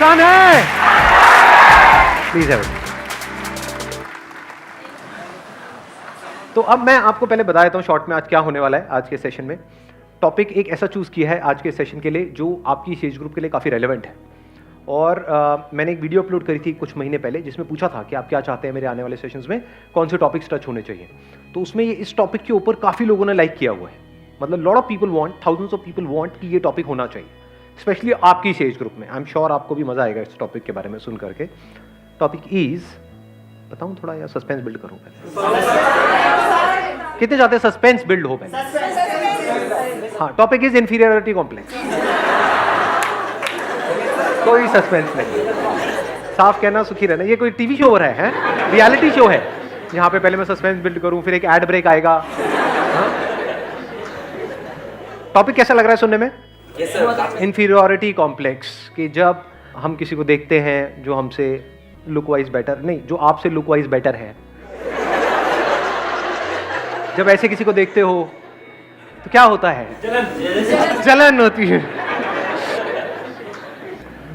मुस्कान है, प्लीज है। तो अब मैं आपको पहले बता देता हूँ शॉर्ट में आज क्या होने वाला है। आज के सेशन में टॉपिक एक ऐसा चूज किया है आज के सेशन के लिए जो आपकी एज ग्रुप के लिए काफ़ी रेलेवेंट है। और मैंने एक वीडियो अपलोड करी थी कुछ महीने पहले जिसमें पूछा था कि आप क्या चाहते हैं मेरे आने वाले सेशंस में कौन से टॉपिक्स टच होने चाहिए। तो उसमें ये इस टॉपिक के ऊपर काफ़ी लोगों ने लाइक किया हुआ है। मतलब lot of people want, thousands of people want कि ये टॉपिक होना चाहिए, स्पेशली आपकी एज ग्रुप में। आई एम श्योर आपको भी मजा आएगा इस टॉपिक के बारे में सुन करके। टॉपिक इज, बताऊं थोड़ा या सस्पेंस बिल्ड करूं पहले? कितने चाहते हैं सस्पेंस बिल्ड हो पहले? हाँ, टॉपिक इज इंफीरियरिटी कॉम्प्लेक्स। कोई सस्पेंस नहीं, साफ कहना सुखी रहना। ये कोई टीवी शो हो रहा है, रियलिटी शो है यहाँ पे पहले मैं सस्पेंस बिल्ड करूं फिर एक एड ब्रेक आएगा। टॉपिक कैसा लग रहा है सुनने में? इंफीरियरिटी कॉम्प्लेक्स कि जब हम किसी को देखते हैं जो हमसे लुक वाइज बेटर, नहीं जो आपसे लुक वाइज बेटर है, जब ऐसे किसी को देखते हो तो क्या होता है? जलन होती है,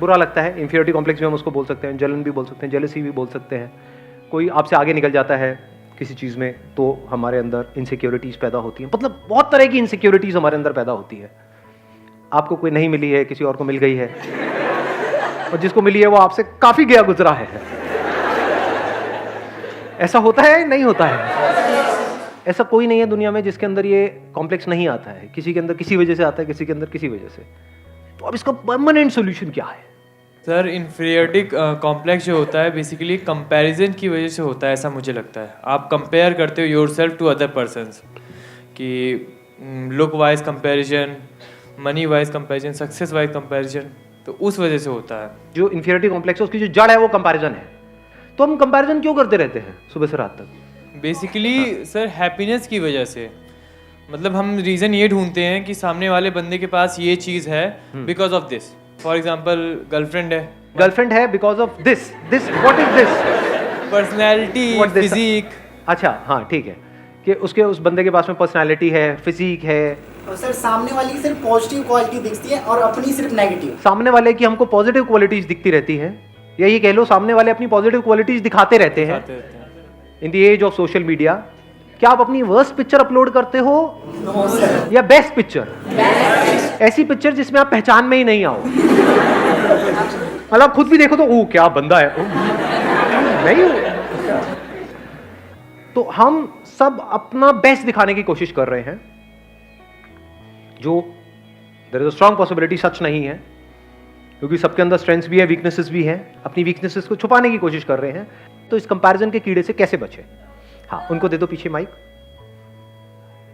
बुरा लगता है। इंफीरियरिटी कॉम्प्लेक्स भी हम उसको बोल सकते हैं, जलन भी बोल सकते हैं, जेलसी भी बोल सकते हैं। कोई आपसे आगे निकल जाता है किसी चीज़ में तो हमारे अंदर इनसिक्योरिटीज़ पैदा होती हैं। मतलब बहुत तरह की इनसिक्योरिटीज़ हमारे अंदर पैदा होती है। आपको कोई नहीं मिली है, किसी और को मिल गई है, और जिसको मिली है वो आपसे काफ़ी गया गुजरा है। ऐसा होता है नहीं होता है? ऐसा कोई नहीं है दुनिया में जिसके अंदर ये कॉम्प्लेक्स नहीं आता है। किसी के अंदर किसी वजह से आता है, किसी के अंदर किसी वजह से। तो अब इसका परमानेंट सॉल्यूशन क्या है? सर, इंफीरियरिटी कॉम्प्लेक्स जो होता है बेसिकली कंपैरिजन की वजह से होता है, ऐसा मुझे लगता है। आप कंपेयर करते हो योरसेल्फ टू अदर पर्सन्स, कि look wise comparison, money wise comparison, success wise comparison, तो उस वजह से होता है। जो इंफीरियरिटी कॉम्प्लेक्स है उसकी जो जड़ है वो कंपैरिजन है। तो हम कंपैरिजन क्यों करते रहते हैं सुबह से रात तक? बेसिकली सर हैप्पीनेस की वजह से। मतलब हम रीज़न ये ढूंढते हैं कि सामने वाले बंदे के पास ये चीज़ है because of this. For example girlfriend है because of this. What is this? Personality, physique. अच्छा हाँ ठीक है कि उसके उस बंदे के पास में पर्सनैलिटी है, फिजिक है। और सर सामने वाले की सिर्फ पॉजिटिव क्वालिटी दिखती है और अपनी सिर्फ नेगेटिव। सामने वाले की हमको पॉजिटिव क्वालिटीज दिखती रहती हैं, या ये कह लो सामने वाले अपनी पॉजिटिव क्वालिटीज दिखाते रहते हैं। In the age of social media क्या आप अपनी वर्स्ट पिक्चर अपलोड करते हो या बेस्ट पिक्चर? ऐसी पिक्चर जिसमें आप पहचान में ही नहीं आओ। मतलब खुद भी देखो तो ओ क्या बंदा है, नहीं हो। तो हम सब अपना बेस्ट दिखाने की कोशिश कर रहे हैं, जो there is a strong possibility सच नहीं है, क्योंकि सबके अंदर स्ट्रेंथ्स भी है, वीकनेसेस भी हैं। अपनी वीकनेसेस को छुपाने की कोशिश कर रहे हैं। तो इस कंपैरिजन के कीड़े से कैसे बचे? हाँ, उनको दे दो पीछे mike.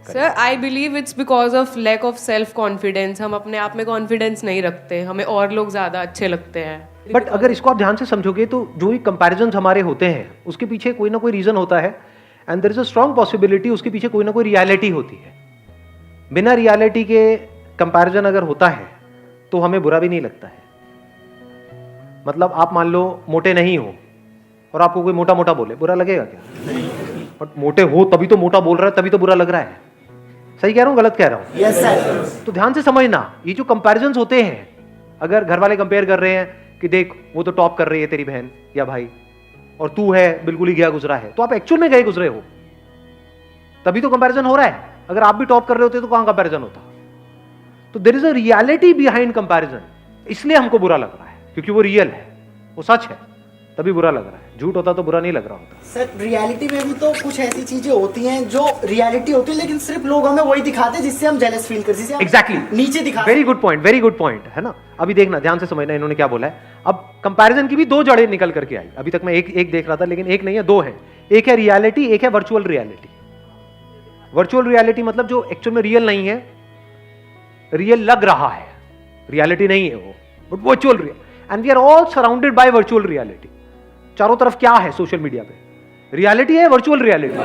Sir, I believe it's because of lack of self confidence. हम अपने आप में कॉन्फिडेंस नहीं रखते, हमें और लोग ज़्यादा अच्छे लगते हैं। बट अगर इसको आप ध्यान से समझोगे तो जो भी कंपैरिजन हमारे होते हैं उसके पीछे कोई ना कोई रीजन होता है, and there is a strong possibility उसके पीछे कोई ना कोई रियलिटी होती है। बिना रियलिटी के कंपैरिजन अगर होता है तो हमें बुरा भी नहीं लगता है। मतलब आप मान लो मोटे नहीं हो और आपको कोई मोटा मोटा बोले, बुरा लगेगा क्या? बट मोटे हो तभी तो मोटा बोल रहा है, तभी तो बुरा लग रहा है। सही कह रहा हूँ गलत कह रहा हूँ? Yes sir. तो ध्यान से समझना, ये जो कंपैरिजन्स होते हैं, अगर घर वाले कंपेयर कर रहे हैं कि देख वो तो टॉप कर रही है तेरी बहन या भाई, और तू है बिल्कुल ही गया गुजरा है, तो आप एक्चुअल में गए गुजरे हो, तभी तो कंपैरिजन हो रहा है। अगर आप भी टॉप कर रहे होते तो कहां कंपैरिजन होता? तो there is a reality behind comparison, इसलिए हमको बुरा लग रहा है, क्योंकि वो रियल है, वो सच है, तभी बुरा लग रहा है। झूठ होता तो बुरा नहीं लग रहा होता। सर रियलिटी में भी तो कुछ ऐसी चीजें होती हैं जो रियलिटी होती है, लेकिन सिर्फ लोग हमें वही दिखाते हैं जिससे हम जेलस फील करते हैं। एग्जैक्टली, नीचे दिखाते। वेरी गुड पॉइंट है ना। अभी देखना, ध्यान से समझना इन्होंने क्या बोला है। अब कंपैरिजन की भी दो जड़ें निकल करके आई। अभी तक मैं एक देख रहा था, लेकिन एक नहीं है, दो है। एक है रियलिटी, एक है वर्चुअल रियलिटी। वर्चुअल रियलिटी मतलब जो एक्चुअल में रियल नहीं है, रियल लग रहा है, रियलिटी नहीं है वो, but virtual real. And we are all surrounded by virtual reality. चारों तरफ क्या है सोशल मीडिया पे? रियलिटी है, वर्चुअल रियलिटी,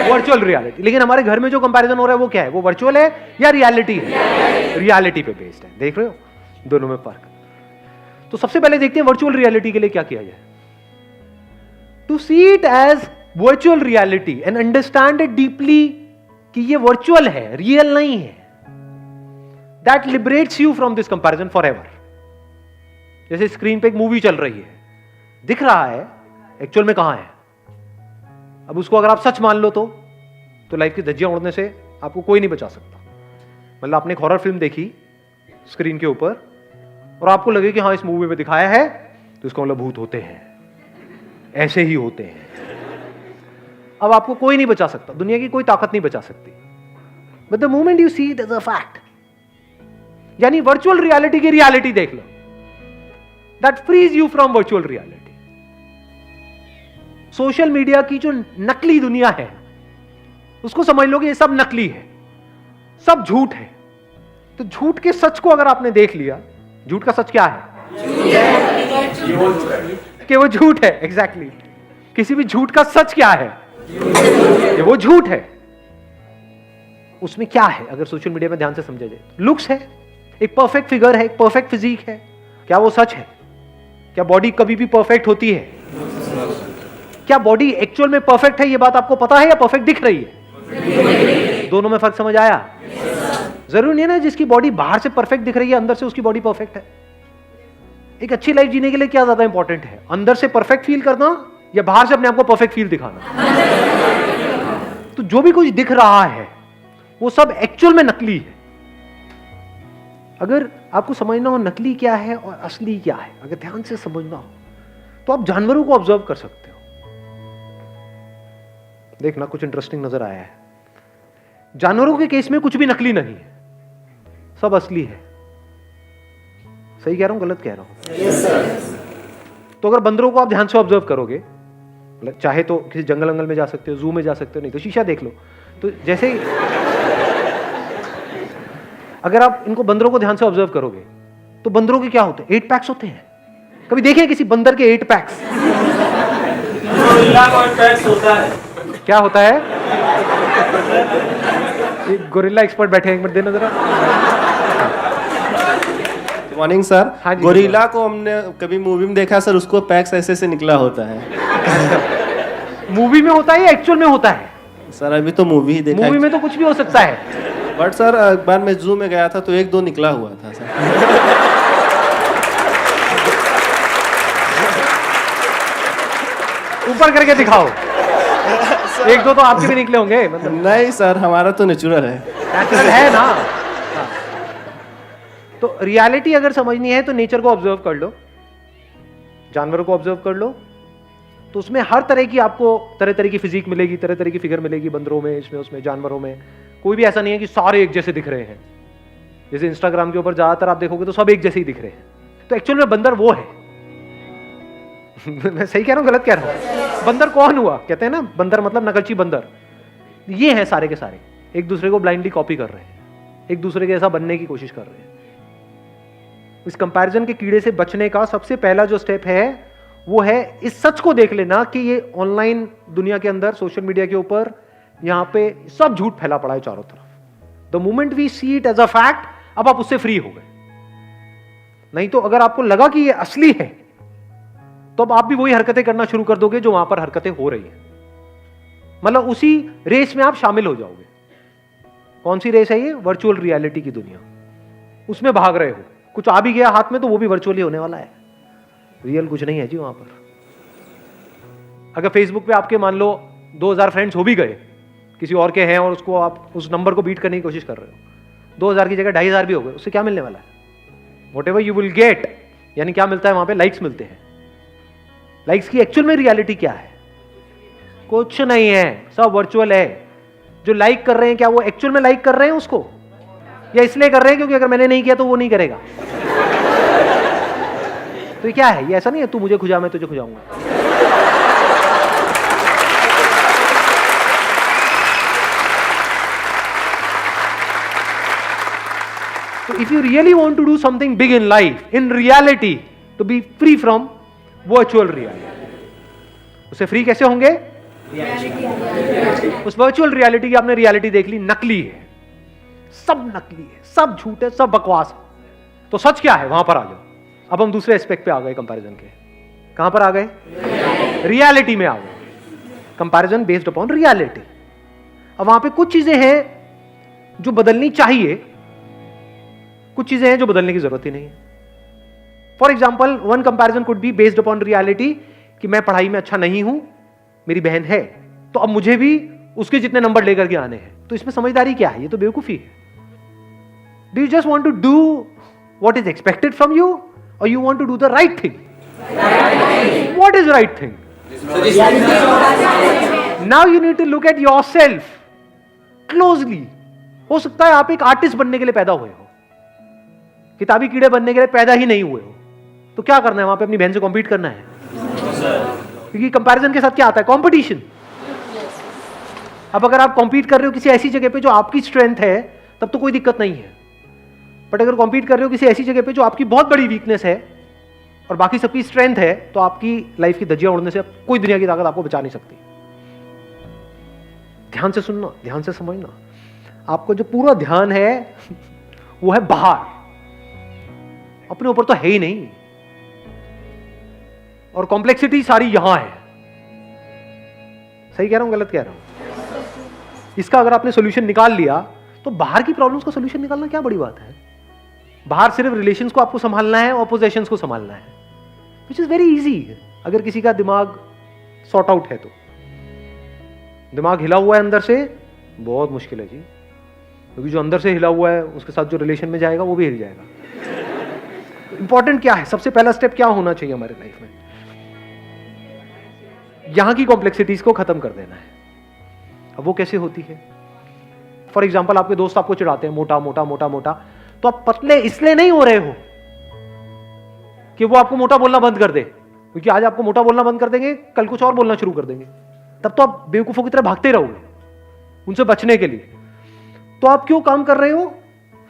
वर्चुअल रियलिटी। लेकिन हमारे घर में जो कंपैरिजन हो रहा है वो क्या है? वो वर्चुअल है या रियलिटी है? रियलिटी पे बेस्ड है। देख रहे हो दोनों में फर्क। तो सबसे पहले देखते हैं वर्चुअल रियलिटी के लिए क्या किया जाए। To see it as virtual reality and understand it deeply कि ये वर्चुअल है, रियल नहीं है, that liberates you from this comparison forever. जैसे स्क्रीन पे एक मूवी चल रही है, दिख रहा है, एक्चुअल में कहां है। अब उसको अगर आप सच मान लो तो लाइफ की धज्जियां उड़ने से आपको कोई नहीं बचा सकता। मतलब आपने एक हॉरर फिल्म देखी स्क्रीन के ऊपर और आपको लगे कि हाँ इस मूवी में दिखाया है, तो इसका मतलब भूत होते हैं, ऐसे ही होते हैं। अब आपको कोई नहीं बचा सकता, दुनिया की कोई ताकत नहीं बचा सकती। But the moment you see it as a fact, यानी वर्चुअल रियलिटी की रियलिटी देख लो, that freeze you from virtual reality. Social media की जो नकली दुनिया है उसको समझ लो कि ये सब नकली है, सब झूठ है। तो झूठ के सच को अगर आपने देख लिया, झूठ का सच क्या है? कि वो झूठ है। एग्जैक्टली किसी भी झूठ का सच क्या है? कि वो झूठ है। उसमें क्या है अगर सोशल मीडिया में ध्यान से समझा जाए? लुक्स है, एक परफेक्ट फिगर है, एक परफेक्ट फिजिक है। क्या वो सच है? क्या बॉडी कभी भी परफेक्ट होती है? क्या बॉडी एक्चुअल में परफेक्ट है, ये बात आपको पता है, या परफेक्ट दिख रही है? दोनों में फर्क समझ आया? जरूरी नहीं है ना जिसकी बॉडी बाहर से परफेक्ट दिख रही है अंदर से उसकी बॉडी परफेक्ट है। एक अच्छी लाइफ जीने के लिए क्या ज्यादा इंपॉर्टेंट है, अंदर से परफेक्ट फील करना या बाहर से अपने आप को परफेक्ट फील दिखाना? तो जो भी कुछ दिख रहा है वो सब एक्चुअल में नकली है। अगर आपको समझना हो नकली क्या है और असली क्या है, अगर ध्यान से समझना हो तो आप जानवरों को ऑब्जर्व कर सकते हो। देखना कुछ इंटरेस्टिंग नजर आया है। जानवरों के केस में कुछ भी नकली नहीं है, सब असली है। सही कह रहा हूं, गलत कह रहा हूं? Yes sir. तो अगर बंदरों को आप ध्यान से ऑब्जर्व करोगे, चाहे तो किसी जंगल में जा सकते हो, जू में जा सकते हो, नहीं तो शीशा देख लो। तो जैसे ही अगर आप इनको बंदरों को ध्यान से ऑब्जर्व करोगे तो बंदरों के क्या होते हैं? 8 पैक्स होते हैं। कभी देखे किसी बंदर के 8 पैक्स? होता है। क्या होता है? एक गोरिल्ला एक्सपर्ट बैठे हैं, एक मिनट देना जरा। Morning sir. हाँ जी, गोरिल्ला को हमने कभी मूवी में देखा सर, उसको पैक्स ऐसे से निकला होता है। मूवी में होता है या एक्चुअल में होता है? सर अभी तो मूवी ही देखा। मूवी में तो कुछ भी हो सकता है। बट सर एक बार मैं जू में गया था तो 1-2 निकला हुआ था सर। ऊपर करके दिखाओ। 1-2 तो आपके भी निकले होंगे, मतलब नहीं सर, हमारा तो नेचुरल है। नेचुरल है ना। हाँ। तो रियलिटी अगर समझनी है तो नेचर को ऑब्जर्व कर लो, जानवरों को ऑब्जर्व कर लो, तो उसमें हर तरह की आपको तरह तरह की फिजिक मिलेगी, तरह तरह की फिगर मिलेगी। बंदरों में, इसमें, उसमें, जानवरों में कोई भी ऐसा नहीं है कि सारे एक जैसे दिख रहे हैं। जैसे इंस्टाग्राम के ऊपर ज्यादातर आप देखोगे तो सब एक जैसे ही दिख रहे हैं। तो एक्चुअल में बंदर वो है। मैं सही कह रहा हूं, गलत कह रहा हूं? बंदर कौन हुआ? कहते हैं ना बंदर मतलब नकलची बंदर। ये हैं सारे के सारे, एक दूसरे को ब्लाइंडली कॉपी कर रहे हैं, एक दूसरे के ऐसा बनने की कोशिश कर रहे हैं। इस कंपैरिजन के कीड़े से बचने का सबसे पहला जो स्टेप है वो है इस सच को देख लेना कि ये ऑनलाइन दुनिया के अंदर, सोशल मीडिया के ऊपर, यहां पे सब झूठ फैला पड़ा है चारों तरफ। The moment we see it as a fact, अब आप उससे फ्री हो गए। नहीं तो अगर आपको लगा कि ये असली है तो अब आप भी वही हरकतें करना शुरू कर दोगे जो वहां पर हरकतें हो रही हैं। मतलब उसी रेस में आप शामिल हो जाओगे। कौन सी रेस है ये? वर्चुअल रियलिटी की दुनिया। उसमें भाग रहे हो, कुछ आ भी गया हाथ में तो वो भी वर्चुअली होने वाला है, रियल कुछ नहीं है जी वहां पर। अगर फेसबुक पे आपके मान लो 2000 फ्रेंड्स हो भी गए, किसी और के हैं, और उसको आप उस नंबर को बीट करने की कोशिश कर रहे हो, 2000 की जगह 2500 भी हो गए, उससे क्या मिलने वाला है? व्हाटएवर यू विल गेट, यानी क्या मिलता है वहां पे? लाइक्स मिलते हैं। लाइक्स की एक्चुअल में रियलिटी क्या है? कुछ नहीं है, सब वर्चुअल है। जो लाइक कर रहे हैं, क्या वो एक्चुअल में लाइक कर रहे हैं उसको, या इसलिए कर रहे हैं क्योंकि अगर मैंने नहीं किया तो वो नहीं करेगा? तो ये क्या है? ये ऐसा नहीं है तू मुझे खुजा मैं तुझे खुजाऊंगा। So if you really want to do something big in life, in reality, to be free from virtual reality, उससे फ्री कैसे होंगे? उस वर्चुअल रियलिटी की आपने रियलिटी देख ली, नकली है, सब नकली है, सब झूठ है, सब बकवास है। तो सच क्या है? वहां पर आ जाओ। अब हम दूसरे एस्पेक्ट पे आ गए कंपैरिजन के। कहां पर आ गए? रियलिटी में आ गए। Comparison based upon reality. अब वहां पे कुछ चीजें हैं जो बदलनी चाहिए, कुछ चीजें हैं जो बदलने की जरूरत ही नहीं है। For example one comparison could be based upon reality कि मैं पढ़ाई में अच्छा नहीं हूं, मेरी बहन है, तो अब मुझे भी उसके जितने नंबर लेकर के आने हैं। तो इसमें समझदारी क्या है? ये तो बेवकूफी है। Do you just want to do what is expected from you और you want to do the right thing? What is right thing? Now you need to look at yourself closely. हो सकता है आप एक आर्टिस्ट बनने के लिए पैदा हुए हो, किताबी कीड़े बनने के लिए पैदा ही नहीं हुए हो। तो क्या करना है? वहां पे अपनी बहन से कॉम्पीट करना है, क्योंकि कंपैरिजन के साथ क्या आता है? कंपटीशन। अब अगर आप कॉम्पीट कर रहे हो किसी ऐसी जगह पे जो आपकी स्ट्रेंथ है, तब तो कोई दिक्कत नहीं है। बट अगर कॉम्पीट कर रहे हो किसी ऐसी जगह पे जो आपकी बहुत बड़ी वीकनेस है और बाकी सबकी स्ट्रेंथ है, तो आपकी लाइफ की धज्जियां उड़ने से कोई दुनिया की ताकत आपको बचा नहीं सकती। ध्यान से सुनना, ध्यान से समझना। आपको जो पूरा ध्यान है वो है बाहर, अपने ऊपर तो है ही नहीं, और कॉम्प्लेक्सिटी सारी यहां है। सही कह रहा हूं, गलत कह रहा हूं? इसका अगर आपने सॉल्यूशन निकाल लिया तो बाहर की प्रॉब्लम्स का सॉल्यूशन निकालना क्या बड़ी बात है? बाहर सिर्फ रिलेशंस को आपको संभालना है और पोजेशंस को संभालना है, विच इज वेरी इजी। अगर किसी का दिमाग सॉर्ट आउट है तो। दिमाग हिला हुआ है अंदर से, बहुत मुश्किल है जी, क्योंकि जो अंदर से हिला हुआ है उसके साथ जो रिलेशन में जाएगा वो भी हिल जाएगा। इंपॉर्टेंट क्या है? सबसे पहला स्टेप क्या होना चाहिए हमारे लाइफ में? यहां की कॉम्प्लेक्सिटीज को खत्म कर देना है। अब वो कैसे होती है? फॉर एग्जाम्पल, आपके दोस्त आपको चिढ़ाते हैं, मोटा मोटा मोटा मोटा, तो आप पतले इसलिए नहीं हो रहे हो कि वो आपको मोटा बोलना बंद कर दे, क्योंकि आज आपको मोटा बोलना बंद कर देंगे, कल कुछ और बोलना शुरू कर देंगे, तब तो आप बेवकूफों की तरह भागते रहोगे उनसे बचने के लिए। तो आप क्यों काम कर रहे हो?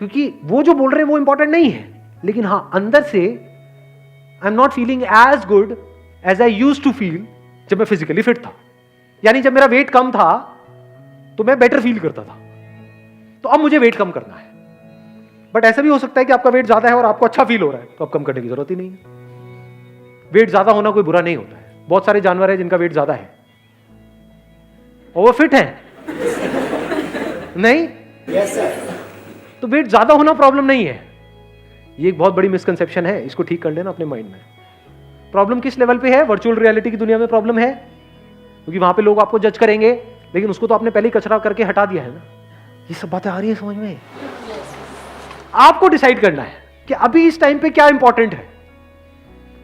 क्योंकि वो जो बोल रहे हैं वो इंपॉर्टेंट नहीं है, लेकिन हां, अंदर से I am not feeling as good as I used to feel जब मैं फिजिकली फिट था। यानी जब मेरा वेट कम था तो मैं बेटर फील करता था, तो अब मुझे वेट कम करना है। बट ऐसा भी हो सकता है कि आपका वेट ज्यादा है और आपको अच्छा फील हो रहा है, तो अब कम करने की जरूरत ही नहीं है। वेट ज्यादा होना कोई बुरा नहीं होता है। बहुत सारे जानवर हैं जिनका वेट ज्यादा है और वो फिट है नहीं? Yes sir. तो वेट ज्यादा होना प्रॉब्लम नहीं है। ये एक बहुत बड़ी मिसकंसेप्शन है, इसको ठीक कर लेना अपने माइंड में। प्रॉब्लम किस लेवल पे है? वर्चुअल रियलिटी की दुनिया में प्रॉब्लम है, क्योंकि वहां पे लोग आपको जज करेंगे, लेकिन उसको तो आपने पहले ही कचरा करके हटा दिया है ना। ये सब बातें आ रही है समझ में? आपको डिसाइड करना है कि अभी इस टाइम पे क्या इंपॉर्टेंट है।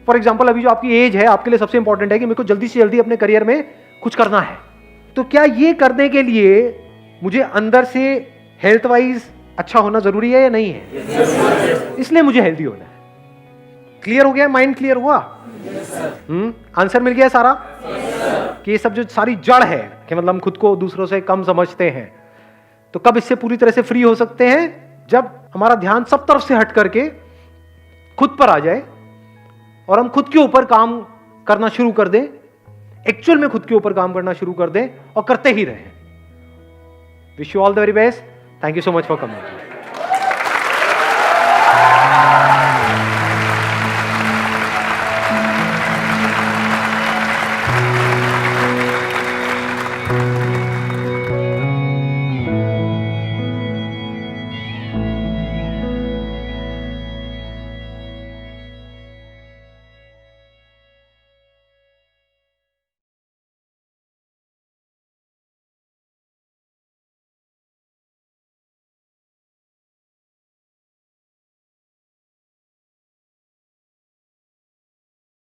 फॉर एग्जाम्पल, अभी जो आपकी एज है, आपके लिए सबसे इंपॉर्टेंट है कि मेरे को जल्दी से जल्दी अपने करियर में कुछ करना है। तो क्या ये करने के लिए मुझे अंदर से हेल्थ वाइज अच्छा होना जरूरी है या नहीं है? इसलिए मुझे हेल्दी होना है। क्लियर हो गया? माइंड क्लियर हुआ? आंसर मिल गया सारा? कि ये सब जो सारी जड़ है कि मतलब हम खुद को दूसरों से कम समझते हैं, तो कब इससे पूरी तरह से फ्री हो सकते हैं? जब हमारा ध्यान सब तरफ से हट करके खुद पर आ जाए और हम खुद के ऊपर काम करना शुरू कर दें, एक्चुअल में खुद के ऊपर काम करना शुरू कर दें और करते ही रहें। Wish you all the very best. Thank you so much for coming.